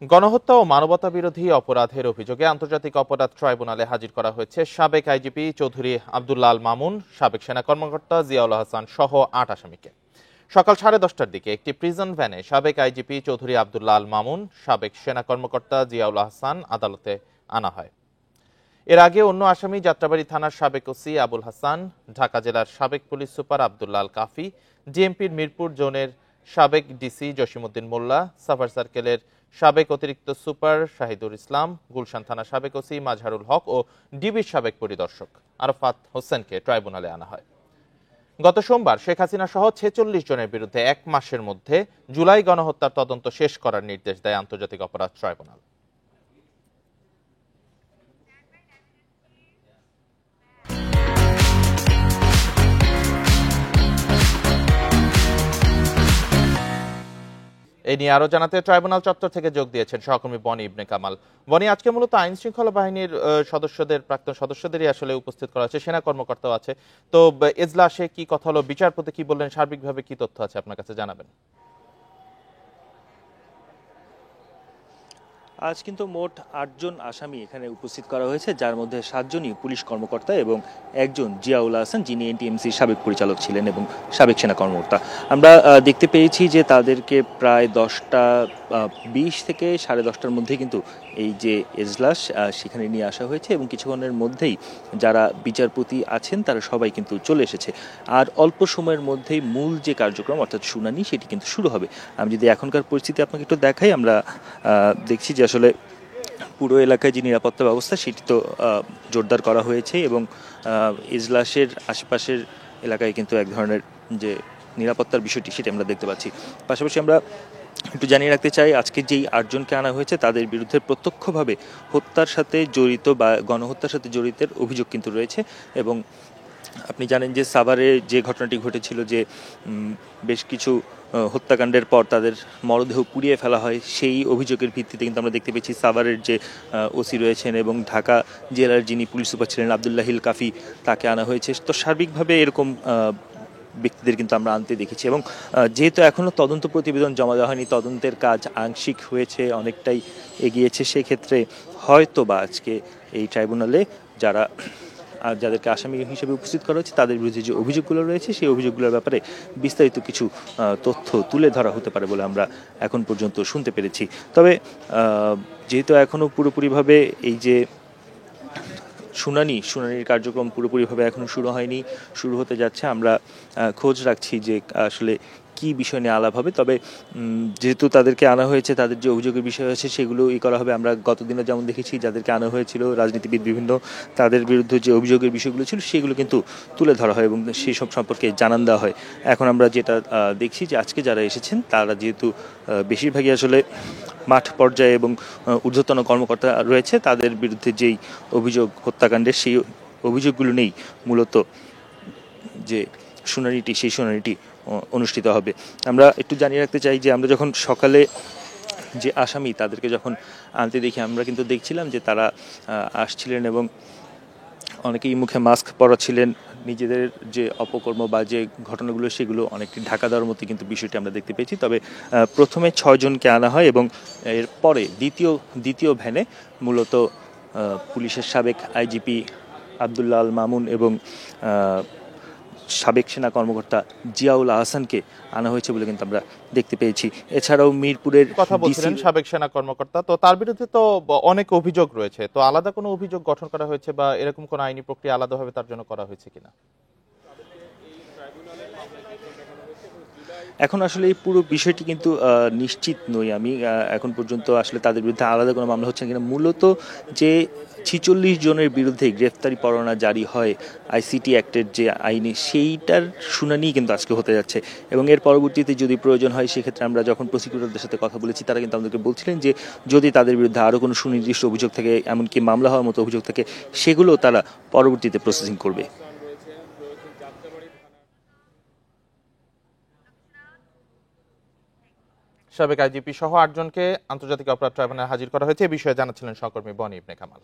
গণহত্যা ও মানবতা বিরোধী অপরাধের অভিযোগে আন্তর্জাতিক অপরাধ ট্রাইব্যুনালে হাজির করা হয়েছে সাবেক আইজিপি চৌধুরী আব্দুল্লাহ আল মামুন, সাবেক সেনা কর্মকর্তা জিয়াউল হাসান সহ ৮ আসামিকে। সকাল 10:30টার দিকে একটি প্রিজন ভ্যানে সাবেক আইজিপি চৌধুরী আব্দুল্লাহ আল মামুন, সাবেক সেনা কর্মকর্তা জিয়াউল হাসান আদালতে আনা হয়। এর আগে অন্য আসামি যাত্রাবাড়ী থানার সাবেক ওসি আবুল হাসান, ঢাকা জেলার সাবেক পুলিশ সুপার আব্দুল্লাহ আল কাফি, ডিএমপির মিরপুর জোনের সাবেক ডিসি জসিমউদ্দিন মোল্লা, সাভার সার্কেলের সাবেক অতিরিক্ত সুপার শাহিদুল ইসলাম, গুলশান থানার সাবেক ওসি মাজহারুল হক ও ডিবির সাবেক পরিদর্শক আরাফাত হোসেনকে ট্রাইব্যুনালে আনা হয়। গত সোমবার শেখ হাসিনা সহ 46 জনের বিরুদ্ধে 1 মাসের মধ্যে জুলাই গণহত্যার তদন্ত শেষ করার নির্দেশ দেয় আন্তর্জাতিক অপরাধ ট্রাইব্যুনাল। এই নিয়ে আরো জানাতে ট্রাইব্যুনাল চত্বর থেকে যোগ দিয়েছেন সহকর্মী বনি ইবনে কামাল। বনি, আজকে মূলত আইন শৃঙ্খলা বাহিনীর প্রাক্তন সদস্যদেরই আসলে উপস্থিত করা হচ্ছে, সেনা কর্মকর্তাও আছে। তো এজলাসে কি কথা হলো, বিচারপতি কি বললেন, সার্বিকভাবে কি তথ্য আছে আপনার কাছে জানাবেন? আজ কিন্তু মোট 8 জন আসামি এখানে উপস্থিত করা হয়েছে, যার মধ্যে 7 জনই পুলিশ কর্মকর্তা এবং একজন জিয়াউল হাসান, যিনি এনটিএমসির সাবেক পরিচালক ছিলেন এবং সাবেক সেনা কর্মকর্তা। আমরা দেখতে পেয়েছি যে তাদেরকে প্রায় 10:20 থেকে 10:30টার মধ্যে কিন্তু এই যে এজলাস সেখানে নিয়ে আসা হয়েছে এবং কিছুক্ষণের মধ্যেই যারা বিচারপতি আছেন তারা সবাই কিন্তু চলে এসেছে। আর অল্প সময়ের মধ্যেই মূল যে কার্যক্রম অর্থাৎ শুনানি সেটি কিন্তু শুরু হবে। আমি যদি এখনকার পরিস্থিতি আপনাকে একটু দেখাই, আমরা দেখছি যে আসলে পুরো এলাকায় যে নিরাপত্তা ব্যবস্থা সেটি তো জোরদার করা হয়েছে এবং এজলাসের আশেপাশের এলাকায় কিন্তু এক ধরনের যে নিরাপত্তার বিষয়টি সেটি আমরা দেখতে পাচ্ছি। পাশাপাশি আমরা একটু জানিয়ে রাখতে চাই, আজকে যেই 8 জনকে আনা হয়েছে তাদের বিরুদ্ধে প্রত্যক্ষভাবে হত্যার সাথে জড়িত বা গণহত্যার সাথে জড়িতের অভিযোগ কিন্তু রয়েছে। এবং আপনি জানেন যে সাভারে যে ঘটনাটি ঘটেছিল, যে বেশ কিছু হত্যাকাণ্ডের পর তাদের মরদেহ পুড়িয়ে ফেলা হয়, সেই অভিযোগের ভিত্তিতে কিন্তু আমরা দেখতে পেয়েছি সাভারের যে ওসি রয়েছেন এবং ঢাকা জেলার যিনি পুলিশ সুপার ছিলেন আব্দুল্লাহিল কাফি, তাকে আনা হয়েছে। তো সার্বিকভাবে এরকম ব্যক্তিদের কিন্তু আমরা আনতে দেখেছি এবং যেহেতু এখনও তদন্ত প্রতিবেদন জমা দেওয়া হয়নি, তদন্তের কাজ আংশিক হয়েছে, অনেকটাই এগিয়েছে, সেক্ষেত্রে হয়তো বা আজকে এই ট্রাইব্যুনালে যাদেরকে আসামি হিসেবে উপস্থিত করা হচ্ছে তাদের বিরুদ্ধে যে অভিযোগগুলো রয়েছে সেই অভিযোগগুলোর ব্যাপারে বিস্তারিত কিছু তথ্য তুলে ধরা হতে পারে বলে আমরা এখন পর্যন্ত শুনতে পেরেছি। তবে যেহেতু এখনও পুরোপুরিভাবে এই যে শুনানির কার্যক্রম পুরোপুরিভাবে এখনও শুরু হয়নি, শুরু হতে যাচ্ছে, আমরা খোঁজ রাখছি যে আসলে কি বিষয় নিয়ে আলাপ হবে। তবে যেহেতু তাদেরকে আনা হয়েছে, তাদের যে অভিযোগের বিষয় আছে সেগুলো করা হবে। আমরা গতদিনে যেমন দেখেছি যাদেরকে আনা হয়েছিল রাজনীতিবিদ বিভিন্ন, তাদের বিরুদ্ধে যে অভিযোগের বিষয়গুলো ছিল সেগুলো কিন্তু তুলে ধরা হয় এবং সেই সব সম্পর্কে জানান দেওয়া হয়। এখন আমরা যেটা দেখছি যে আজকে যারা এসেছেন তারা যেহেতু বেশিরভাগই আসলে মাঠ পর্যায়ে এবং ঊর্ধ্বতন কর্মকর্তা রয়েছে, তাদের বিরুদ্ধে যেই অভিযোগ হত্যাকাণ্ডের সেই অভিযোগগুলো নেই মূলত যে সেই শুনানিটি অনুষ্ঠিত হবে। আমরা একটু জানিয়ে রাখতে চাই যে আমরা যখন সকালে যে আসামি তাদেরকে যখন আনতে দেখি, আমরা কিন্তু দেখছিলাম যে তারা আসছিলেন এবং অনেকেই মুখে মাস্ক পরা ছিলেন। নিজেদের যে অপকর্ম বা যে ঘটনাগুলো সেগুলো অনেকটি ঢাকা দেওয়ার মতো কিন্তু বিষয়টি আমরা দেখতে পেয়েছি। তবে প্রথমে 6 জনকে আনা হয় এবং এরপরে দ্বিতীয় ভ্যানে মূলত পুলিশের সাবেক আইজিপি আব্দুল্লাহ আল মামুন এবং সাবেক সেনা কর্মকর্তা জিয়াউল হাসানকে আনা হয়েছে বলে কিন্তু আমরা দেখতে পেয়েছি। এছাড়াও মিরপুরের কথা বলছিলেন সাবেক সেনা কর্মকর্তা, তো তার বিরুদ্ধে তো অনেক অভিযোগ রয়েছে, তো আলাদা কোনো অভিযোগ গঠন করা হয়েছে বা এরকম কোনো আইনি প্রক্রিয়া আলাদাভাবে তার জন্য করা হয়েছে কিনা? এখন আসলে এই পুরো বিষয়টি কিন্তু নিশ্চিত নই আমি এখন পর্যন্ত, আসলে তাদের বিরুদ্ধে আলাদা কোনো মামলা হচ্ছে কিনা। মূলত যে 46 জনের বিরুদ্ধে গ্রেফতারি পরোয়ানা জারি হয় আইসিটি অ্যাক্টের যে আইনে, সেইটার শুনানি কিন্তু আজকে হতে যাচ্ছে এবং এর পরবর্তীতে যদি প্রয়োজন হয় সেক্ষেত্রে আমরা যখন প্রসিকিউটরদের সাথে কথা বলেছি তারা কিন্তু আমাদেরকে বলছিলেন যে যদি তাদের বিরুদ্ধে আরও কোনো সুনির্দিষ্ট অভিযোগ থাকে, এমনকি মামলা হওয়ার মতো অভিযোগ থাকে, সেগুলো তারা পরবর্তীতে প্রসেসিং করবে। সাবেক আইজিপি সহ 8 জনকে আন্তর্জাতিক অপরাধ ট্রাইব্যুনালে হাজির করা হয়েছে, এই বিষয়ে জানাচ্ছিলেন সহকর্মী বনি ইবনে কামাল।